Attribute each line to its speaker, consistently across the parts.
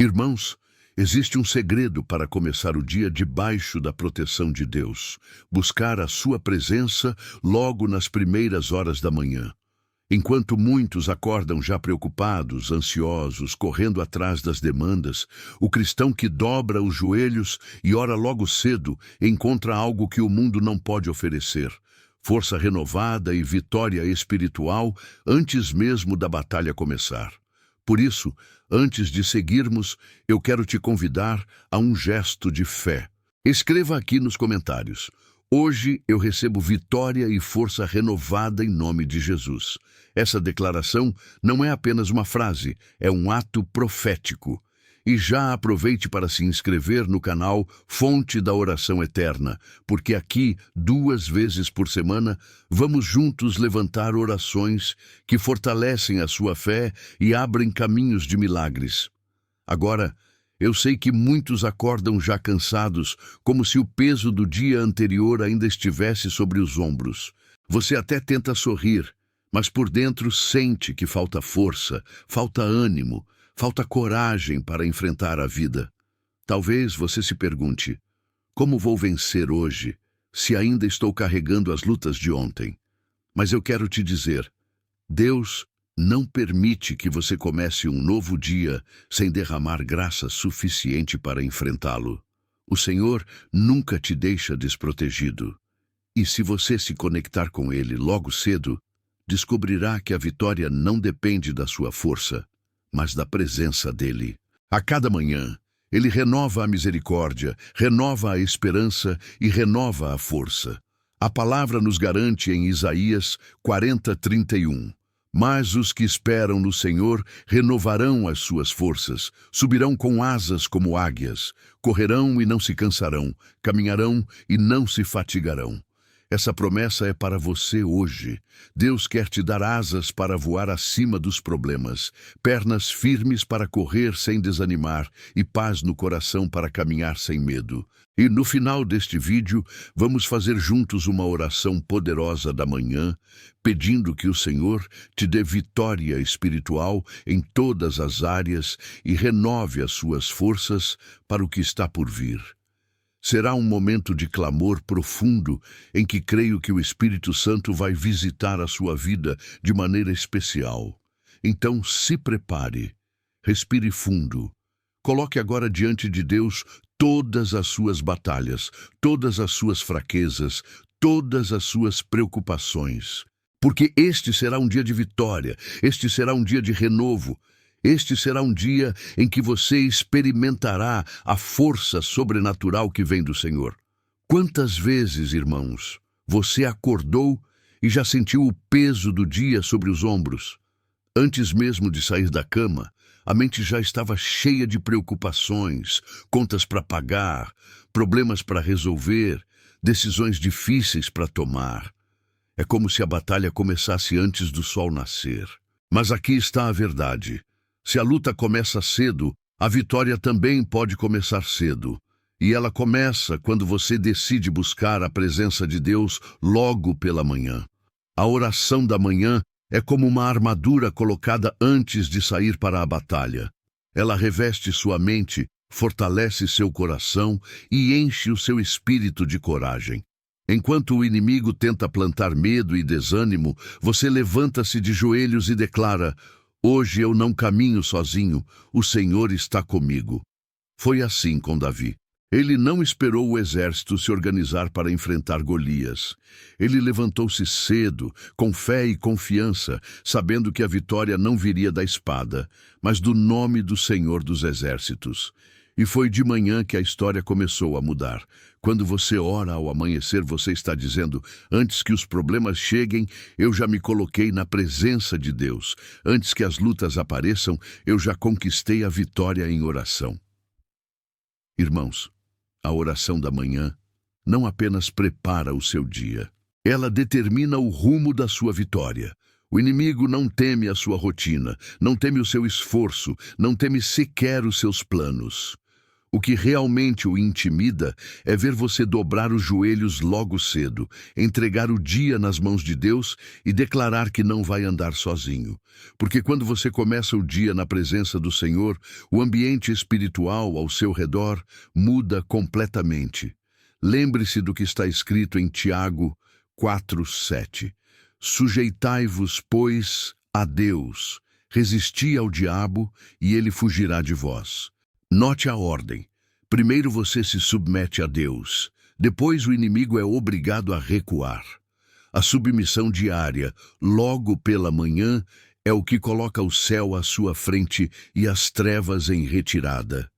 Speaker 1: Irmãos, existe um segredo para começar o dia debaixo da proteção de Deus. Buscar a sua presença logo nas primeiras horas da manhã. Enquanto muitos acordam já preocupados, ansiosos, correndo atrás das demandas, o cristão que dobra os joelhos e ora logo cedo encontra algo que o mundo não pode oferecer: força renovada e vitória espiritual antes mesmo da batalha começar. Por isso, antes de seguirmos, eu quero te convidar a um gesto de fé. Escreva aqui nos comentários: hoje eu recebo vitória e força renovada em nome de Jesus. Essa declaração não é apenas uma frase, é um ato profético. E já aproveite para se inscrever no canal Fonte da Oração Eterna, porque aqui, 2 vezes por semana, vamos juntos levantar orações que fortalecem a sua fé e abrem caminhos de milagres. Agora, eu sei que muitos acordam já cansados, como se o peso do dia anterior ainda estivesse sobre os ombros. Você até tenta sorrir, mas por dentro sente que falta força, falta ânimo, falta coragem para enfrentar a vida. Talvez você se pergunte: como vou vencer hoje, se ainda estou carregando as lutas de ontem? Mas eu quero te dizer: Deus não permite que você comece um novo dia sem derramar graça suficiente para enfrentá-lo. O Senhor nunca te deixa desprotegido. E se você se conectar com Ele logo cedo, descobrirá que a vitória não depende da sua força, mas da presença dEle. A cada manhã, Ele renova a misericórdia, renova a esperança e renova a força. A palavra nos garante em Isaías 40:31. Mas os que esperam no Senhor renovarão as suas forças, subirão com asas como águias, correrão e não se cansarão, caminharão e não se fatigarão. Essa promessa é para você hoje. Deus quer te dar asas para voar acima dos problemas, pernas firmes para correr sem desanimar e paz no coração para caminhar sem medo. E no final deste vídeo, vamos fazer juntos uma oração poderosa da manhã, pedindo que o Senhor te dê vitória espiritual em todas as áreas e renove as suas forças para o que está por vir. Será um momento de clamor profundo em que creio que o Espírito Santo vai visitar a sua vida de maneira especial. Então se prepare, respire fundo. Coloque agora diante de Deus todas as suas batalhas, todas as suas fraquezas, todas as suas preocupações. Porque este será um dia de vitória, este será um dia de renovo. Este será um dia em que você experimentará a força sobrenatural que vem do Senhor. Quantas vezes, irmãos, você acordou e já sentiu o peso do dia sobre os ombros? Antes mesmo de sair da cama, a mente já estava cheia de preocupações, contas para pagar, problemas para resolver, decisões difíceis para tomar. É como se a batalha começasse antes do sol nascer. Mas aqui está a verdade. Se a luta começa cedo, a vitória também pode começar cedo. E ela começa quando você decide buscar a presença de Deus logo pela manhã. A oração da manhã é como uma armadura colocada antes de sair para a batalha. Ela reveste sua mente, fortalece seu coração e enche o seu espírito de coragem. Enquanto o inimigo tenta plantar medo e desânimo, você levanta-se de joelhos e declara: hoje eu não caminho sozinho, o Senhor está comigo. Foi assim com Davi. Ele não esperou o exército se organizar para enfrentar Golias. Ele levantou-se cedo, com fé e confiança, sabendo que a vitória não viria da espada, mas do nome do Senhor dos Exércitos. E foi de manhã que a história começou a mudar. Quando você ora ao amanhecer, você está dizendo: antes que os problemas cheguem, eu já me coloquei na presença de Deus. Antes que as lutas apareçam, eu já conquistei a vitória em oração. Irmãos, a oração da manhã não apenas prepara o seu dia, ela determina o rumo da sua vitória. O inimigo não teme a sua rotina, não teme o seu esforço, não teme sequer os seus planos. O que realmente o intimida é ver você dobrar os joelhos logo cedo, entregar o dia nas mãos de Deus e declarar que não vai andar sozinho. Porque quando você começa o dia na presença do Senhor, o ambiente espiritual ao seu redor muda completamente. Lembre-se do que está escrito em Tiago 4:7. Sujeitai-vos, pois, a Deus, resisti ao diabo e ele fugirá de vós. Note a ordem. Primeiro você se submete a Deus, depois o inimigo é obrigado a recuar. A submissão diária, logo pela manhã, é o que coloca o céu à sua frente e as trevas em retirada.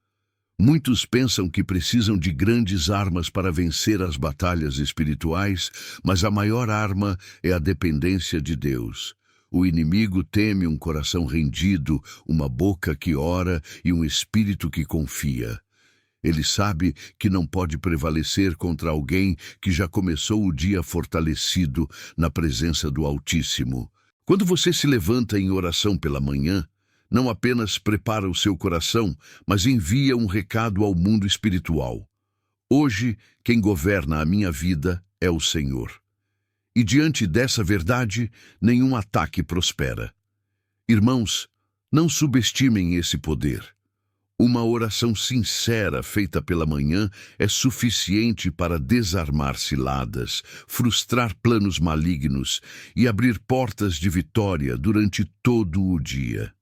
Speaker 1: Muitos pensam que precisam de grandes armas para vencer as batalhas espirituais, mas a maior arma é a dependência de Deus. O inimigo teme um coração rendido, uma boca que ora e um espírito que confia. Ele sabe que não pode prevalecer contra alguém que já começou o dia fortalecido na presença do Altíssimo. Quando você se levanta em oração pela manhã, não apenas prepara o seu coração, mas envia um recado ao mundo espiritual. Hoje, quem governa a minha vida é o Senhor. E diante dessa verdade, nenhum ataque prospera. Irmãos, não subestimem esse poder. Uma oração sincera feita pela manhã é suficiente para desarmar ciladas, frustrar planos malignos e abrir portas de vitória durante todo o dia.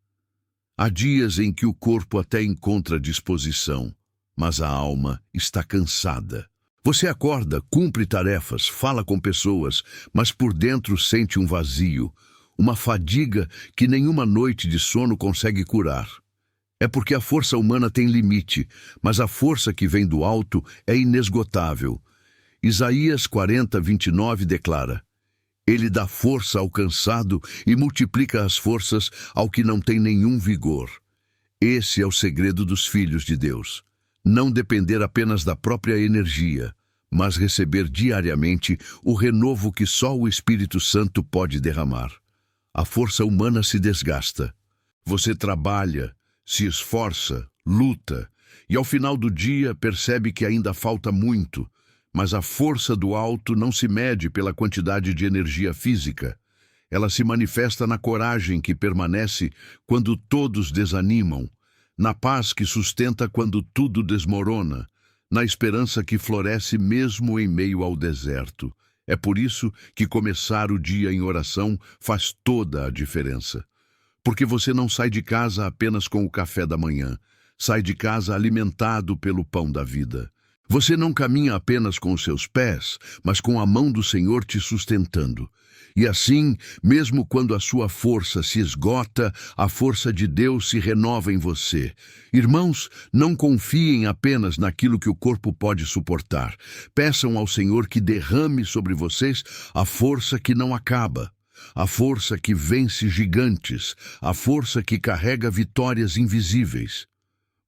Speaker 1: Há dias em que o corpo até encontra disposição, mas a alma está cansada. Você acorda, cumpre tarefas, fala com pessoas, mas por dentro sente um vazio, uma fadiga que nenhuma noite de sono consegue curar. É porque a força humana tem limite, mas a força que vem do alto é inesgotável. Isaías 40:29 declara: Ele dá força ao cansado e multiplica as forças ao que não tem nenhum vigor. Esse é o segredo dos filhos de Deus. Não depender apenas da própria energia, mas receber diariamente o renovo que só o Espírito Santo pode derramar. A força humana se desgasta. Você trabalha, se esforça, luta, e ao final do dia percebe que ainda falta muito, mas a força do alto não se mede pela quantidade de energia física. Ela se manifesta na coragem que permanece quando todos desanimam, na paz que sustenta quando tudo desmorona, na esperança que floresce mesmo em meio ao deserto. É por isso que começar o dia em oração faz toda a diferença. Porque você não sai de casa apenas com o café da manhã, sai de casa alimentado pelo pão da vida. Você não caminha apenas com os seus pés, mas com a mão do Senhor te sustentando. E assim, mesmo quando a sua força se esgota, a força de Deus se renova em você. Irmãos, não confiem apenas naquilo que o corpo pode suportar. Peçam ao Senhor que derrame sobre vocês a força que não acaba, a força que vence gigantes, a força que carrega vitórias invisíveis.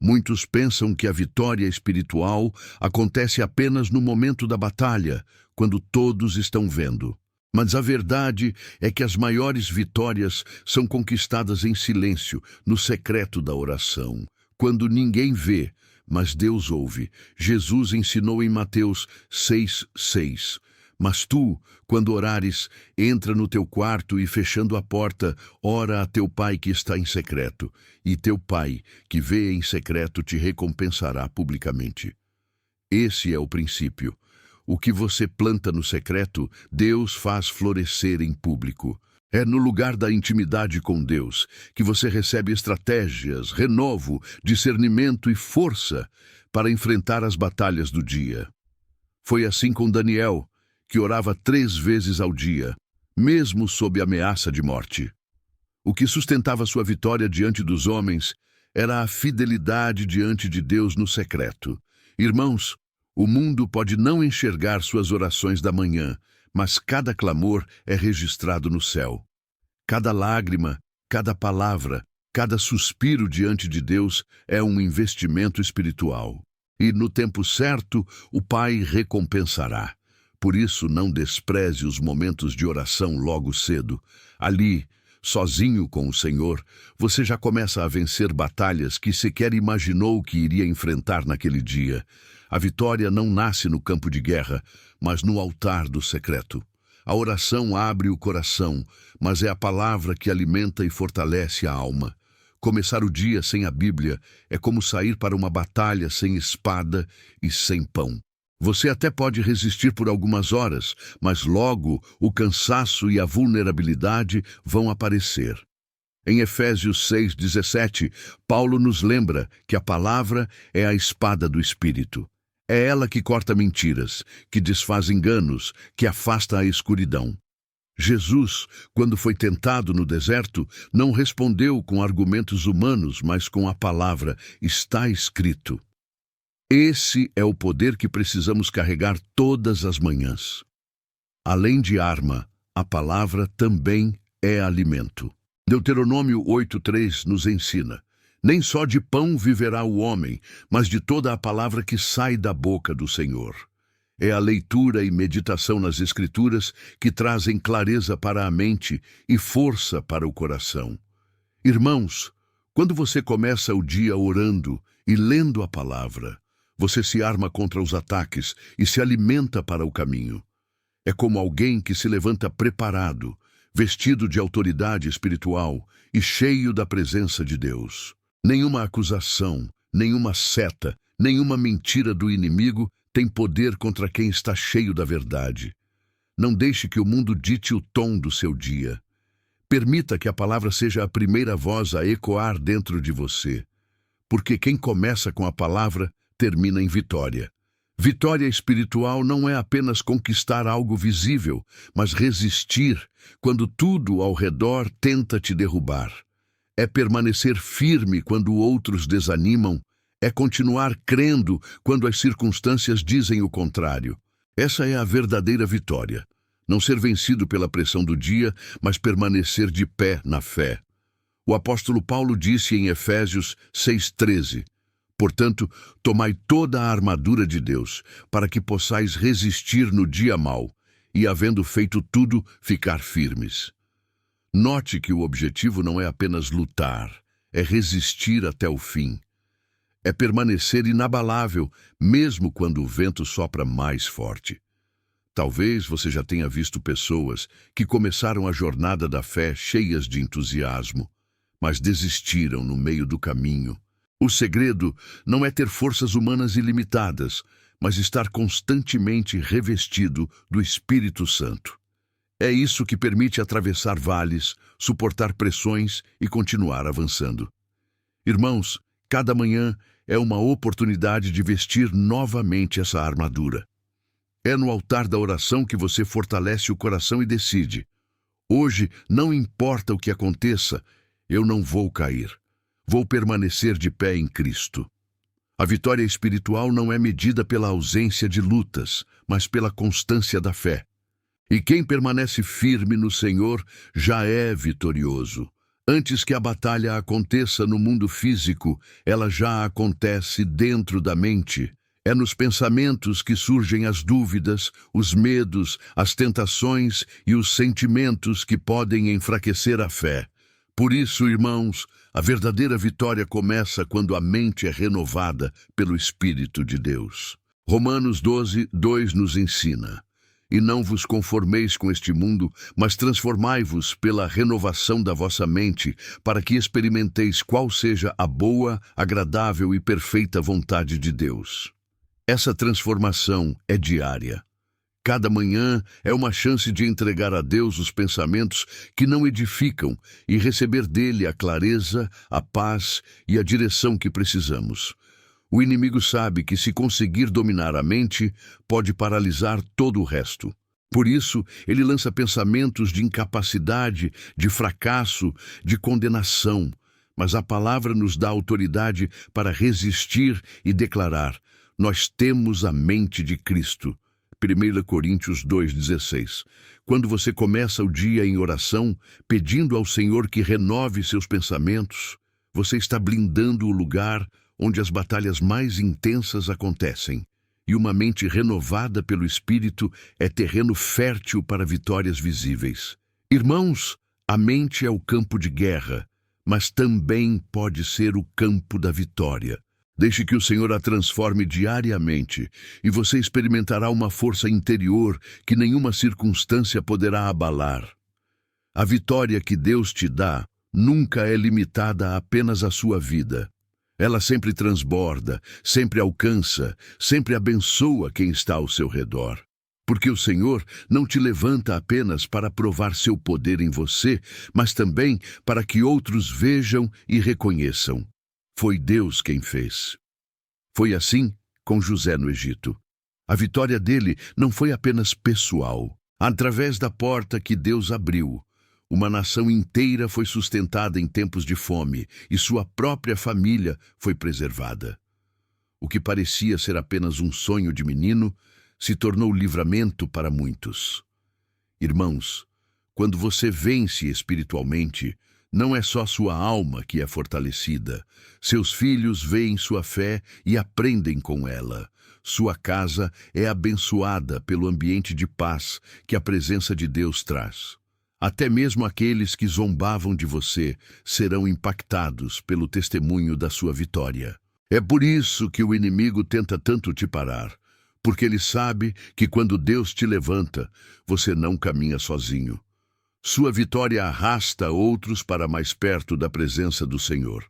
Speaker 1: Muitos pensam que a vitória espiritual acontece apenas no momento da batalha, quando todos estão vendo. Mas a verdade é que as maiores vitórias são conquistadas em silêncio, no secreto da oração, quando ninguém vê, mas Deus ouve. Jesus ensinou em Mateus 6:6. Mas tu, quando orares, entra no teu quarto e, fechando a porta, ora a teu pai que está em secreto, e teu pai, que vê em secreto, te recompensará publicamente. Esse é o princípio. O que você planta no secreto, Deus faz florescer em público. É no lugar da intimidade com Deus que você recebe estratégias, renovo, discernimento e força para enfrentar as batalhas do dia. Foi assim com Daniel, que orava 3 vezes ao dia, mesmo sob ameaça de morte. O que sustentava sua vitória diante dos homens era a fidelidade diante de Deus no secreto. Irmãos, o mundo pode não enxergar suas orações da manhã, mas cada clamor é registrado no céu. Cada lágrima, cada palavra, cada suspiro diante de Deus é um investimento espiritual. E no tempo certo, o Pai recompensará. Por isso, não despreze os momentos de oração logo cedo. Ali, sozinho com o Senhor, você já começa a vencer batalhas que sequer imaginou que iria enfrentar naquele dia. A vitória não nasce no campo de guerra, mas no altar do secreto. A oração abre o coração, mas é a palavra que alimenta e fortalece a alma. Começar o dia sem a Bíblia é como sair para uma batalha sem espada e sem pão. Você até pode resistir por algumas horas, mas logo o cansaço e a vulnerabilidade vão aparecer. Em Efésios 6:17, Paulo nos lembra que a palavra é a espada do Espírito. É ela que corta mentiras, que desfaz enganos, que afasta a escuridão. Jesus, quando foi tentado no deserto, não respondeu com argumentos humanos, mas com a palavra: está escrito. Esse é o poder que precisamos carregar todas as manhãs. Além de arma, a palavra também é alimento. Deuteronômio 8:3 nos ensina: nem só de pão viverá o homem, mas de toda a palavra que sai da boca do Senhor. É a leitura e meditação nas Escrituras que trazem clareza para a mente e força para o coração. Irmãos, quando você começa o dia orando e lendo a palavra, você se arma contra os ataques e se alimenta para o caminho. É como alguém que se levanta preparado, vestido de autoridade espiritual e cheio da presença de Deus. Nenhuma acusação, nenhuma seta, nenhuma mentira do inimigo tem poder contra quem está cheio da verdade. Não deixe que o mundo dite o tom do seu dia. Permita que a palavra seja a primeira voz a ecoar dentro de você. Porque quem começa com a palavra termina em vitória. Vitória espiritual não é apenas conquistar algo visível, mas resistir quando tudo ao redor tenta te derrubar. É permanecer firme quando outros desanimam, é continuar crendo quando as circunstâncias dizem o contrário. Essa é a verdadeira vitória. Não ser vencido pela pressão do dia, mas permanecer de pé na fé. O apóstolo Paulo disse em Efésios 6:13, portanto, tomai toda a armadura de Deus, para que possais resistir no dia mau, e havendo feito tudo, ficar firmes. Note que o objetivo não é apenas lutar, é resistir até o fim. É permanecer inabalável, mesmo quando o vento sopra mais forte. Talvez você já tenha visto pessoas que começaram a jornada da fé cheias de entusiasmo, mas desistiram no meio do caminho. O segredo não é ter forças humanas ilimitadas, mas estar constantemente revestido do Espírito Santo. É isso que permite atravessar vales, suportar pressões e continuar avançando. Irmãos, cada manhã é uma oportunidade de vestir novamente essa armadura. É no altar da oração que você fortalece o coração e decide: hoje, não importa o que aconteça, eu não vou cair. Vou permanecer de pé em Cristo. A vitória espiritual não é medida pela ausência de lutas, mas pela constância da fé. E quem permanece firme no Senhor já é vitorioso. Antes que a batalha aconteça no mundo físico, ela já acontece dentro da mente. É nos pensamentos que surgem as dúvidas, os medos, as tentações e os sentimentos que podem enfraquecer a fé. Por isso, irmãos, a verdadeira vitória começa quando a mente é renovada pelo Espírito de Deus. Romanos 12:2 nos ensina: e não vos conformeis com este mundo, mas transformai-vos pela renovação da vossa mente, para que experimenteis qual seja a boa, agradável e perfeita vontade de Deus. Essa transformação é diária. Cada manhã é uma chance de entregar a Deus os pensamentos que não edificam e receber dele a clareza, a paz e a direção que precisamos. O inimigo sabe que, se conseguir dominar a mente, pode paralisar todo o resto. Por isso, ele lança pensamentos de incapacidade, de fracasso, de condenação. Mas a palavra nos dá autoridade para resistir e declarar: nós temos a mente de Cristo. 1 Coríntios 2:16. Quando você começa o dia em oração, pedindo ao Senhor que renove seus pensamentos, você está blindando o lugar onde as batalhas mais intensas acontecem. E uma mente renovada pelo Espírito é terreno fértil para vitórias visíveis. Irmãos, A mente é o campo de guerra, mas também pode ser o campo da vitória. Deixe que o Senhor a transforme diariamente e você experimentará uma força interior que nenhuma circunstância poderá abalar. A vitória que Deus te dá nunca é limitada apenas à sua vida. Ela sempre transborda, sempre alcança, sempre abençoa quem está ao seu redor. Porque o Senhor não te levanta apenas para provar seu poder em você, mas também para que outros vejam e reconheçam. Foi Deus quem fez. Foi assim com José no Egito. A vitória dele não foi apenas pessoal. Através da porta que Deus abriu, uma nação inteira foi sustentada em tempos de fome e sua própria família foi preservada. O que parecia ser apenas um sonho de menino se tornou livramento para muitos. Irmãos, quando você vence espiritualmente, não é só sua alma que é fortalecida. Seus filhos veem sua fé e aprendem com ela. Sua casa é abençoada pelo ambiente de paz que a presença de Deus traz. Até mesmo aqueles que zombavam de você serão impactados pelo testemunho da sua vitória. É por isso que o inimigo tenta tanto te parar, porque ele sabe que quando Deus te levanta, você não caminha sozinho. Sua vitória arrasta outros para mais perto da presença do Senhor.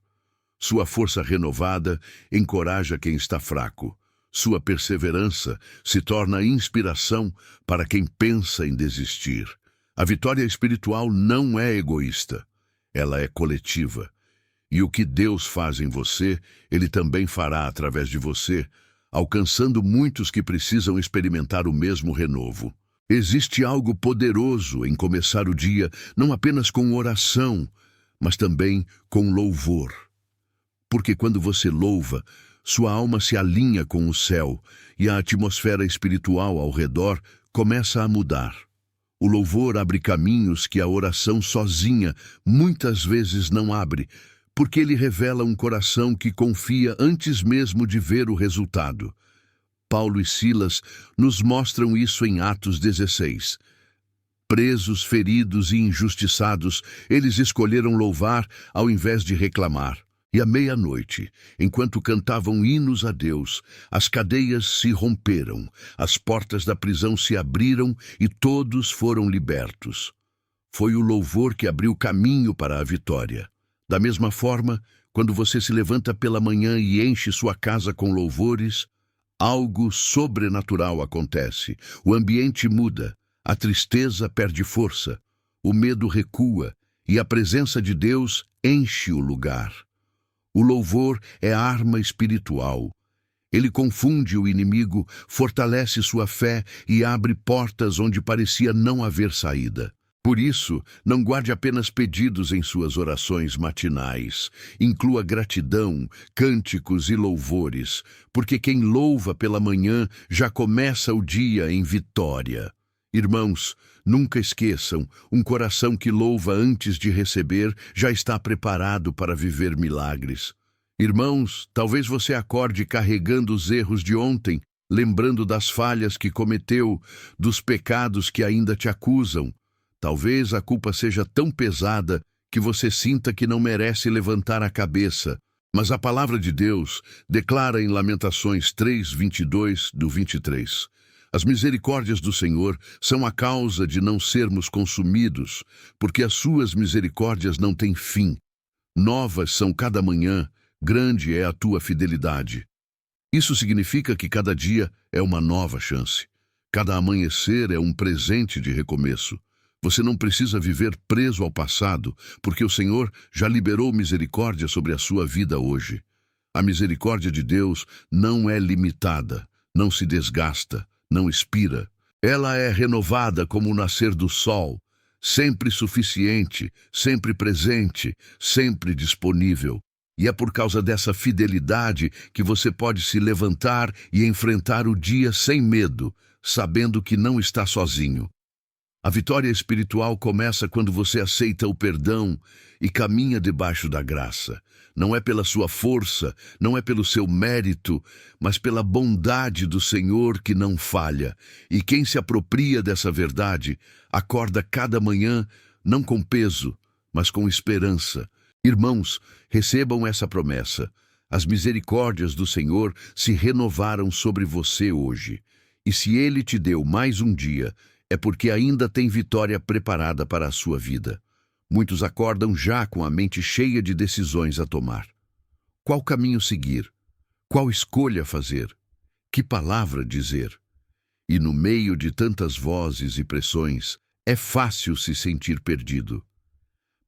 Speaker 1: Sua força renovada encoraja quem está fraco. Sua perseverança se torna inspiração para quem pensa em desistir. A vitória espiritual não é egoísta, ela é coletiva. E o que Deus faz em você, Ele também fará através de você, alcançando muitos que precisam experimentar o mesmo renovo. Existe algo poderoso em começar o dia, não apenas com oração, mas também com louvor. Porque quando você louva, sua alma se alinha com o céu e a atmosfera espiritual ao redor começa a mudar. O louvor abre caminhos que a oração sozinha muitas vezes não abre, porque ele revela um coração que confia antes mesmo de ver o resultado. Paulo e Silas nos mostram isso em Atos 16. Presos, feridos e injustiçados, eles escolheram louvar ao invés de reclamar. E à meia-noite, enquanto cantavam hinos a Deus, as cadeias se romperam, as portas da prisão se abriram e todos foram libertos. Foi o louvor que abriu caminho para a vitória. Da mesma forma, quando você se levanta pela manhã e enche sua casa com louvores, algo sobrenatural acontece. O ambiente muda, a tristeza perde força, o medo recua e a presença de Deus enche o lugar. O louvor é arma espiritual. Ele confunde o inimigo, fortalece sua fé e abre portas onde parecia não haver saída. Por isso, não guarde apenas pedidos em suas orações matinais. Inclua gratidão, cânticos e louvores, porque quem louva pela manhã já começa o dia em vitória. Irmãos, nunca esqueçam, um coração que louva antes de receber já está preparado para viver milagres. Irmãos, talvez você acorde carregando os erros de ontem, lembrando das falhas que cometeu, dos pecados que ainda te acusam. Talvez a culpa seja tão pesada que você sinta que não merece levantar a cabeça. Mas a palavra de Deus declara em Lamentações 3, 22 do 23. As misericórdias do Senhor são a causa de não sermos consumidos, porque as suas misericórdias não têm fim. Novas são cada manhã, grande é a tua fidelidade. Isso significa que cada dia é uma nova chance. Cada amanhecer é um presente de recomeço. Você não precisa viver preso ao passado, porque o Senhor já liberou misericórdia sobre a sua vida hoje. A misericórdia de Deus não é limitada, não se desgasta, não expira. Ela é renovada como o nascer do sol, sempre suficiente, sempre presente, sempre disponível. E é por causa dessa fidelidade que você pode se levantar e enfrentar o dia sem medo, sabendo que não está sozinho. A vitória espiritual começa quando você aceita o perdão e caminha debaixo da graça. Não é pela sua força, não é pelo seu mérito, mas pela bondade do Senhor que não falha. E quem se apropria dessa verdade, acorda cada manhã não com peso, mas com esperança. Irmãos, recebam essa promessa. As misericórdias do Senhor se renovaram sobre você hoje. E se Ele te deu mais um dia, é porque ainda tem vitória preparada para a sua vida. Muitos acordam já com a mente cheia de decisões a tomar. Qual caminho seguir? Qual escolha fazer? Que palavra dizer? E no meio de tantas vozes e pressões, é fácil se sentir perdido.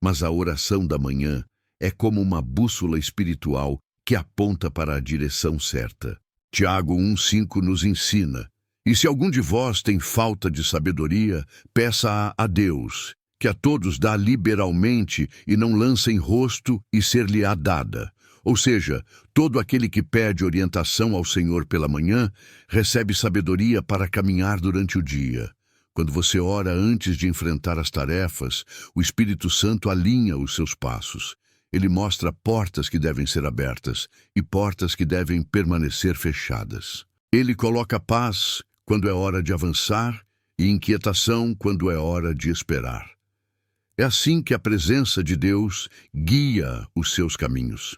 Speaker 1: Mas a oração da manhã é como uma bússola espiritual que aponta para a direção certa. Tiago 1,5 nos ensina: e se algum de vós tem falta de sabedoria, peça-a a Deus, que a todos dá liberalmente e não lança em rosto e ser-lhe-á dada. Ou seja, todo aquele que pede orientação ao Senhor pela manhã, recebe sabedoria para caminhar durante o dia. Quando você ora antes de enfrentar as tarefas, o Espírito Santo alinha os seus passos. Ele mostra portas que devem ser abertas e portas que devem permanecer fechadas. Ele coloca paz quando é hora de avançar e inquietação quando é hora de esperar. É assim que a presença de Deus guia os seus caminhos.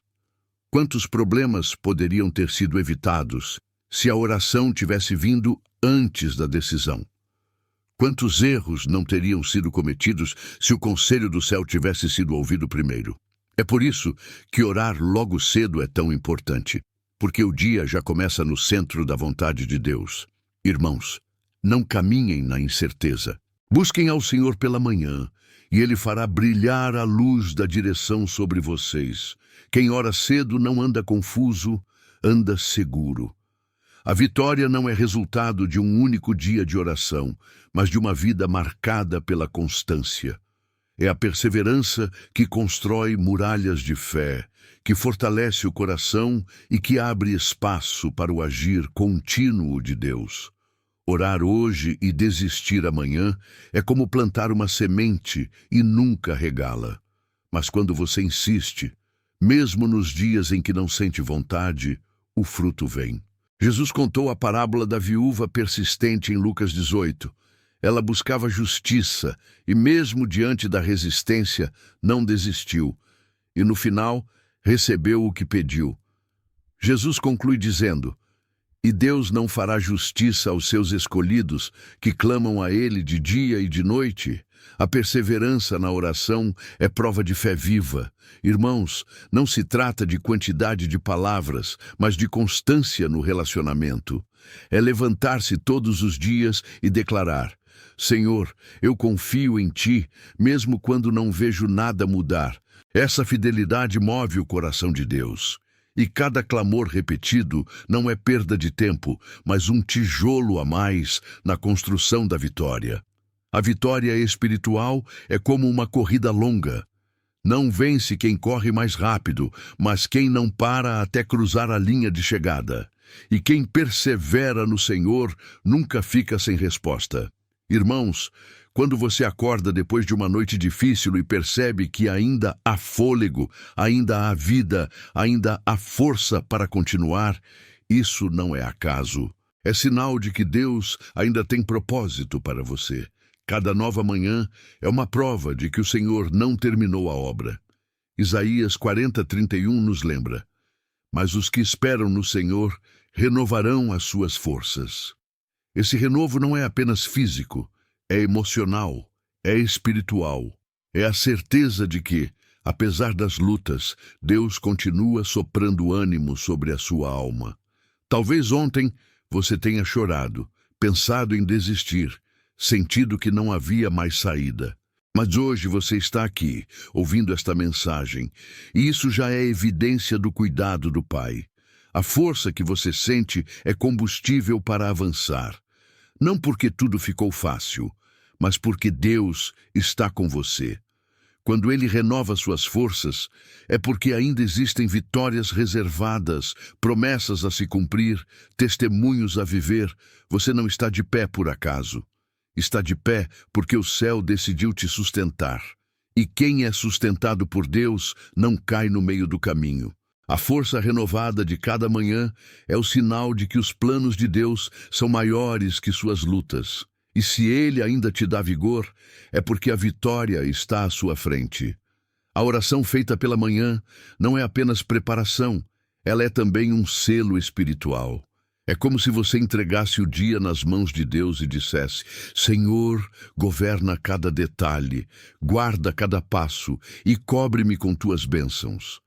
Speaker 1: Quantos problemas poderiam ter sido evitados se a oração tivesse vindo antes da decisão? Quantos erros não teriam sido cometidos se o conselho do céu tivesse sido ouvido primeiro? É por isso que orar logo cedo é tão importante, porque o dia já começa no centro da vontade de Deus. Irmãos, não caminhem na incerteza. Busquem ao Senhor pela manhã, e Ele fará brilhar a luz da direção sobre vocês. Quem ora cedo não anda confuso, anda seguro. A vitória não é resultado de um único dia de oração, mas de uma vida marcada pela constância. É a perseverança que constrói muralhas de fé, que fortalece o coração e que abre espaço para o agir contínuo de Deus. Orar hoje e desistir amanhã é como plantar uma semente e nunca regá-la. Mas quando você insiste, mesmo nos dias em que não sente vontade, o fruto vem. Jesus contou a parábola da viúva persistente em Lucas 18. Ela buscava justiça e, mesmo diante da resistência, não desistiu. E, no final, recebeu o que pediu. Jesus conclui dizendo: e Deus não fará justiça aos seus escolhidos, que clamam a Ele de dia e de noite? A perseverança na oração é prova de fé viva. Irmãos, não se trata de quantidade de palavras, mas de constância no relacionamento. É levantar-se todos os dias e declarar: Senhor, eu confio em Ti, mesmo quando não vejo nada mudar. Essa fidelidade move o coração de Deus. E cada clamor repetido não é perda de tempo, mas um tijolo a mais na construção da vitória. A vitória espiritual é como uma corrida longa. Não vence quem corre mais rápido, mas quem não para até cruzar a linha de chegada. E quem persevera no Senhor nunca fica sem resposta. Irmãos, quando você acorda depois de uma noite difícil e percebe que ainda há fôlego, ainda há vida, ainda há força para continuar, isso não é acaso. É sinal de que Deus ainda tem propósito para você. Cada nova manhã é uma prova de que o Senhor não terminou a obra. Isaías 40:31 nos lembra: mas os que esperam no Senhor renovarão as suas forças. Esse renovo não é apenas físico, é emocional, é espiritual. É a certeza de que, apesar das lutas, Deus continua soprando ânimo sobre a sua alma. Talvez ontem você tenha chorado, pensado em desistir, sentido que não havia mais saída. Mas hoje você está aqui, ouvindo esta mensagem, e isso já é evidência do cuidado do Pai. A força que você sente é combustível para avançar. Não porque tudo ficou fácil, mas porque Deus está com você. Quando Ele renova suas forças, é porque ainda existem vitórias reservadas, promessas a se cumprir, testemunhos a viver. Você não está de pé por acaso. Está de pé porque o céu decidiu te sustentar. E quem é sustentado por Deus não cai no meio do caminho. A força renovada de cada manhã é o sinal de que os planos de Deus são maiores que suas lutas. E se ele ainda te dá vigor, é porque a vitória está à sua frente. A oração feita pela manhã não é apenas preparação, ela é também um selo espiritual. É como se você entregasse o dia nas mãos de Deus e dissesse: Senhor, governa cada detalhe, guarda cada passo e cobre-me com tuas bênçãos.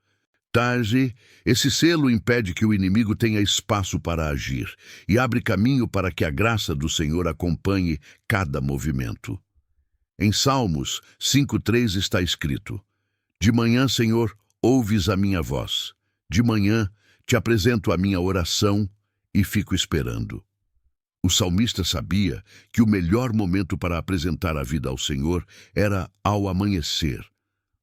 Speaker 1: Tarde, esse selo impede que o inimigo tenha espaço para agir e abre caminho para que a graça do Senhor acompanhe cada movimento. Em Salmos 5:3 está escrito: De manhã, Senhor, ouves a minha voz. De manhã, te apresento a minha oração e fico esperando. O salmista sabia que o melhor momento para apresentar a vida ao Senhor era ao amanhecer,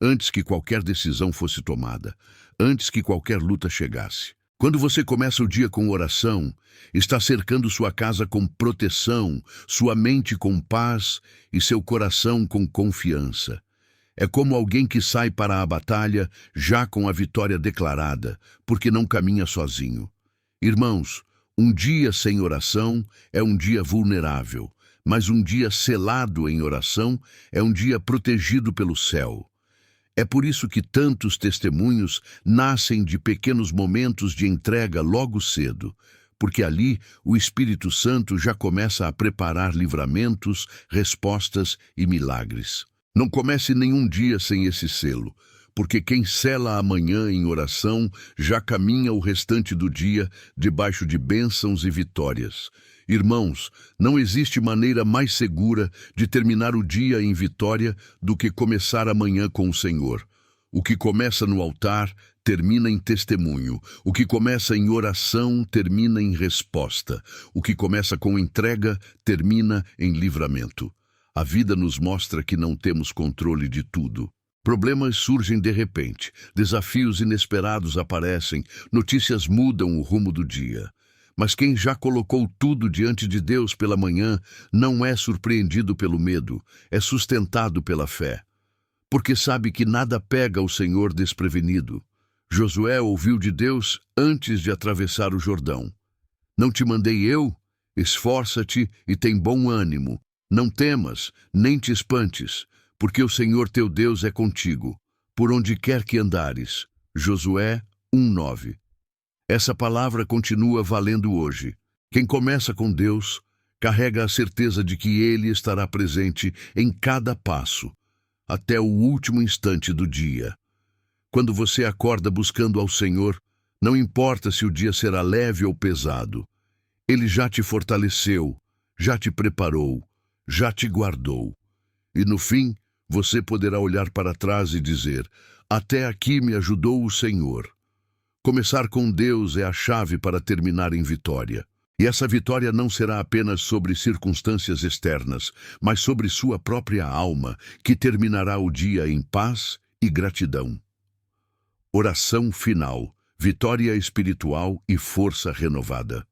Speaker 1: antes que qualquer decisão fosse tomada, antes que qualquer luta chegasse. Quando você começa o dia com oração, está cercando sua casa com proteção, sua mente com paz e seu coração com confiança. É como alguém que sai para a batalha já com a vitória declarada, porque não caminha sozinho. Irmãos, um dia sem oração é um dia vulnerável, mas um dia selado em oração é um dia protegido pelo céu. É por isso que tantos testemunhos nascem de pequenos momentos de entrega logo cedo, porque ali o Espírito Santo já começa a preparar livramentos, respostas e milagres. Não comece nenhum dia sem esse selo, porque quem sela a manhã em oração já caminha o restante do dia debaixo de bênçãos e vitórias. Irmãos, não existe maneira mais segura de terminar o dia em vitória do que começar a manhã com o Senhor. O que começa no altar termina em testemunho. O que começa em oração termina em resposta. O que começa com entrega termina em livramento. A vida nos mostra que não temos controle de tudo. Problemas surgem de repente, desafios inesperados aparecem, notícias mudam o rumo do dia. Mas quem já colocou tudo diante de Deus pela manhã não é surpreendido pelo medo, é sustentado pela fé. Porque sabe que nada pega o Senhor desprevenido. Josué ouviu de Deus antes de atravessar o Jordão. Não te mandei eu? Esforça-te e tem bom ânimo. Não temas, nem te espantes, porque o Senhor teu Deus é contigo, por onde quer que andares. Josué 1:9. Essa palavra continua valendo hoje. Quem começa com Deus, carrega a certeza de que Ele estará presente em cada passo, até o último instante do dia. Quando você acorda buscando ao Senhor, não importa se o dia será leve ou pesado. Ele já te fortaleceu, já te preparou, já te guardou. E no fim, você poderá olhar para trás e dizer: até aqui me ajudou o Senhor. Começar com Deus é a chave para terminar em vitória. E essa vitória não será apenas sobre circunstâncias externas, mas sobre sua própria alma, que terminará o dia em paz e gratidão. Oração final, vitória espiritual e força renovada.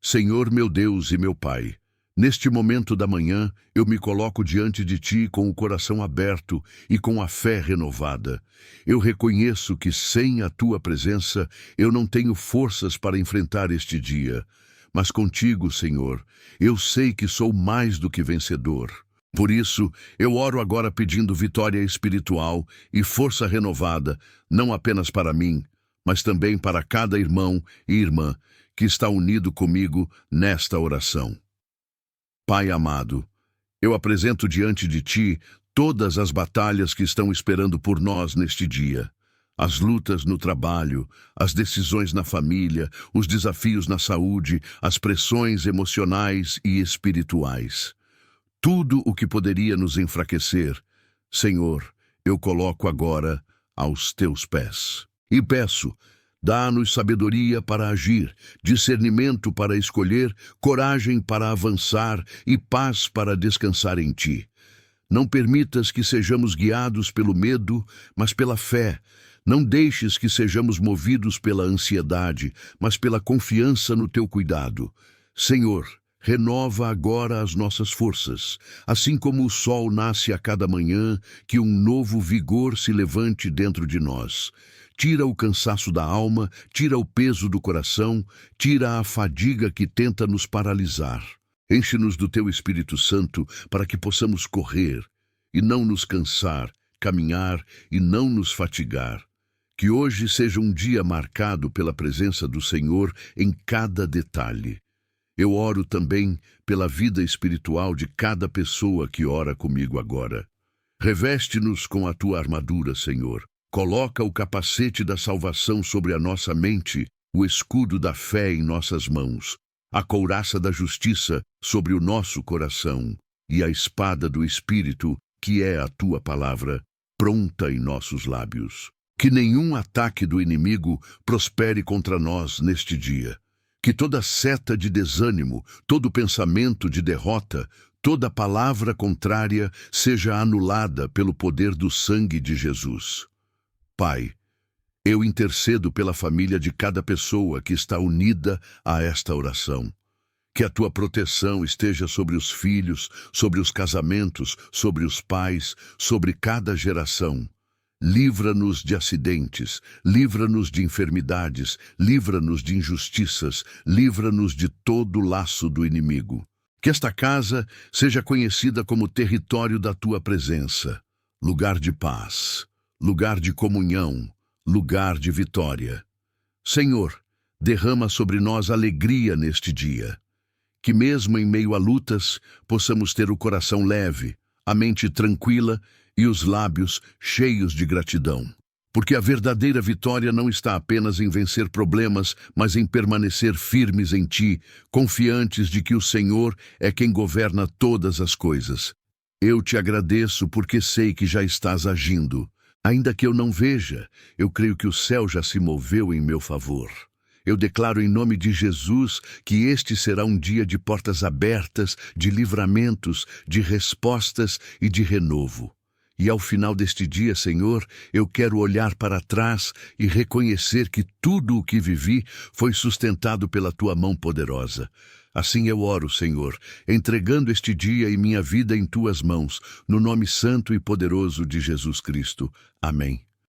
Speaker 1: Senhor meu Deus e meu Pai, neste momento da manhã, eu me coloco diante de Ti com o coração aberto e com a fé renovada. Eu reconheço que sem a Tua presença, eu não tenho forças para enfrentar este dia. Mas contigo, Senhor, eu sei que sou mais do que vencedor. Por isso, eu oro agora pedindo vitória espiritual e força renovada, não apenas para mim, mas também para cada irmão e irmã que está unido comigo nesta oração. Pai amado, eu apresento diante de Ti todas as batalhas que estão esperando por nós neste dia. As lutas no trabalho, as decisões na família, os desafios na saúde, as pressões emocionais e espirituais. Tudo o que poderia nos enfraquecer, Senhor, eu coloco agora aos Teus pés. E peço, dá-nos sabedoria para agir, discernimento para escolher, coragem para avançar e paz para descansar em Ti. Não permitas que sejamos guiados pelo medo, mas pela fé. Não deixes que sejamos movidos pela ansiedade, mas pela confiança no Teu cuidado. Senhor, renova agora as nossas forças. Assim como o sol nasce a cada manhã, que um novo vigor se levante dentro de nós. Tira o cansaço da alma, tira o peso do coração, tira a fadiga que tenta nos paralisar. Enche-nos do teu Espírito Santo para que possamos correr e não nos cansar, caminhar e não nos fatigar. Que hoje seja um dia marcado pela presença do Senhor em cada detalhe. Eu oro também pela vida espiritual de cada pessoa que ora comigo agora. Reveste-nos com a tua armadura, Senhor. Coloca o capacete da salvação sobre a nossa mente, o escudo da fé em nossas mãos, a couraça da justiça sobre o nosso coração e a espada do Espírito, que é a tua palavra, pronta em nossos lábios. Que nenhum ataque do inimigo prospere contra nós neste dia. Que toda seta de desânimo, todo pensamento de derrota, toda palavra contrária seja anulada pelo poder do sangue de Jesus. Pai, eu intercedo pela família de cada pessoa que está unida a esta oração. Que a tua proteção esteja sobre os filhos, sobre os casamentos, sobre os pais, sobre cada geração. Livra-nos de acidentes, livra-nos de enfermidades, livra-nos de injustiças, livra-nos de todo laço do inimigo. Que esta casa seja conhecida como território da tua presença, lugar de paz, lugar de comunhão, lugar de vitória. Senhor, derrama sobre nós alegria neste dia. Que mesmo em meio a lutas, possamos ter o coração leve, a mente tranquila e os lábios cheios de gratidão. Porque a verdadeira vitória não está apenas em vencer problemas, mas em permanecer firmes em ti, confiantes de que o Senhor é quem governa todas as coisas. Eu te agradeço porque sei que já estás agindo. Ainda que eu não veja, eu creio que o céu já se moveu em meu favor. Eu declaro em nome de Jesus que este será um dia de portas abertas, de livramentos, de respostas e de renovo. E ao final deste dia, Senhor, eu quero olhar para trás e reconhecer que tudo o que vivi foi sustentado pela tua mão poderosa. Assim eu oro, Senhor, entregando este dia e minha vida em tuas mãos, no nome santo e poderoso de Jesus Cristo. Amém.